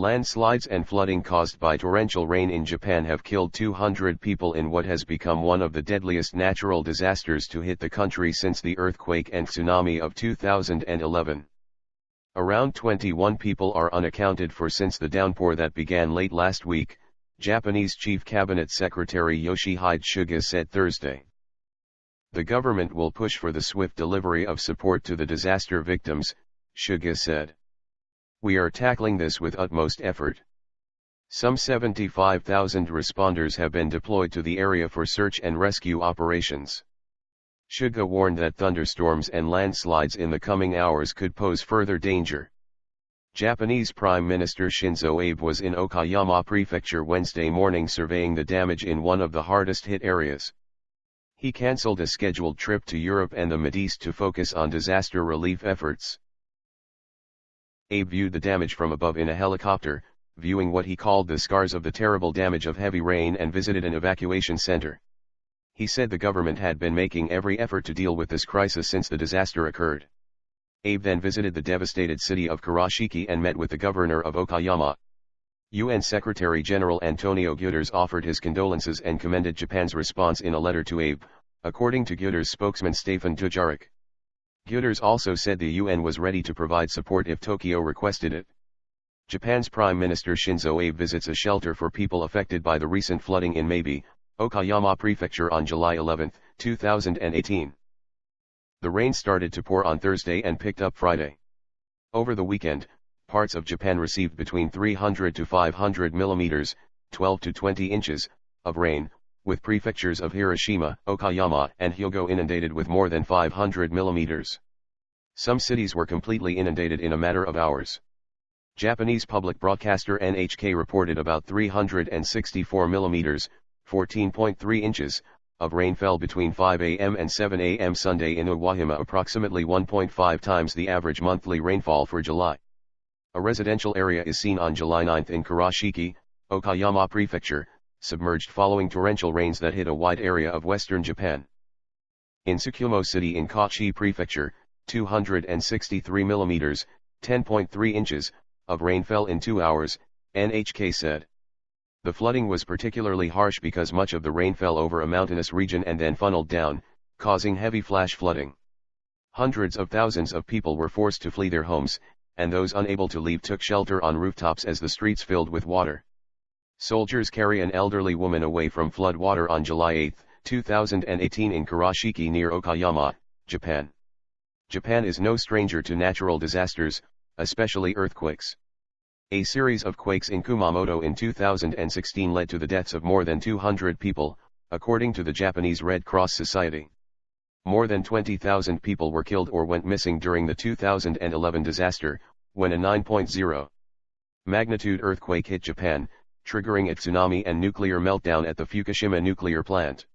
Landslides and flooding caused by torrential rain in Japan have killed 200 people in what has become one of the deadliest natural disasters to hit the country since the earthquake and tsunami of 2011. Around 21 people are unaccounted for since the downpour that began late last week, Japanese Chief Cabinet Secretary Yoshihide Suga said Thursday. The government will push for the swift delivery of support to the disaster victims, Suga said. We are tackling this with utmost effort. Some 75,000 responders have been deployed to the area for search and rescue operations. Suga warned that thunderstorms and landslides in the coming hours could pose further danger. Japanese Prime Minister Shinzo Abe was in Okayama Prefecture Wednesday morning surveying the damage in one of the hardest hit areas. He cancelled a scheduled trip to Europe and the Mideast to focus on disaster relief efforts. Abe viewed the damage from above in a helicopter, viewing what he called the scars of the terrible damage of heavy rain, and visited an evacuation center. He said the government had been making every effort to deal with this crisis since the disaster occurred. Abe then visited the devastated city of Kurashiki and met with the governor of Okayama. UN Secretary-General Antonio Guterres offered his condolences and commended Japan's response in a letter to Abe, according to Guterres spokesman Stefan Dujarric. Guterres also said the UN was ready to provide support if Tokyo requested it. Japan's Prime Minister Shinzo Abe visits a shelter for people affected by the recent flooding in Mideast, Okayama Prefecture on July 11, 2018. The rain started to pour on Thursday and picked up Friday. Over the weekend, parts of Japan received between 300 to 500 millimeters, 12 to 20 inches, of rain, with prefectures of Hiroshima, Okayama, and Hyogo inundated with more than 500 millimeters. Some cities were completely inundated in a matter of hours. Japanese public broadcaster NHK reported about 364 millimeters, 14.3 inches, of rain fell between 5 a.m. and 7 a.m. Sunday in Owahima, approximately 1.5 times the average monthly rainfall for July. A residential area is seen on July 9 in Kurashiki, Okayama Prefecture, submerged following torrential rains that hit a wide area of western Japan. In Tsukumo City in Kochi Prefecture, 263 millimeters, 10.3 inches, of rain fell in 2 hours, NHK said. The flooding was particularly harsh because much of the rain fell over a mountainous region and then funneled down, causing heavy flash flooding. Hundreds of thousands of people were forced to flee their homes, and those unable to leave took shelter on rooftops as the streets filled with water. Soldiers carry an elderly woman away from flood water on July 8, 2018 in Kurashiki near Okayama, Japan. Japan is no stranger to natural disasters, especially earthquakes. A series of quakes in Kumamoto in 2016 led to the deaths of more than 200 people, according to the Japanese Red Cross Society. More than 20,000 people were killed or went missing during the 2011 disaster, when a 9.0 magnitude earthquake hit Japan, triggering a tsunami and nuclear meltdown at the Fukushima nuclear plant.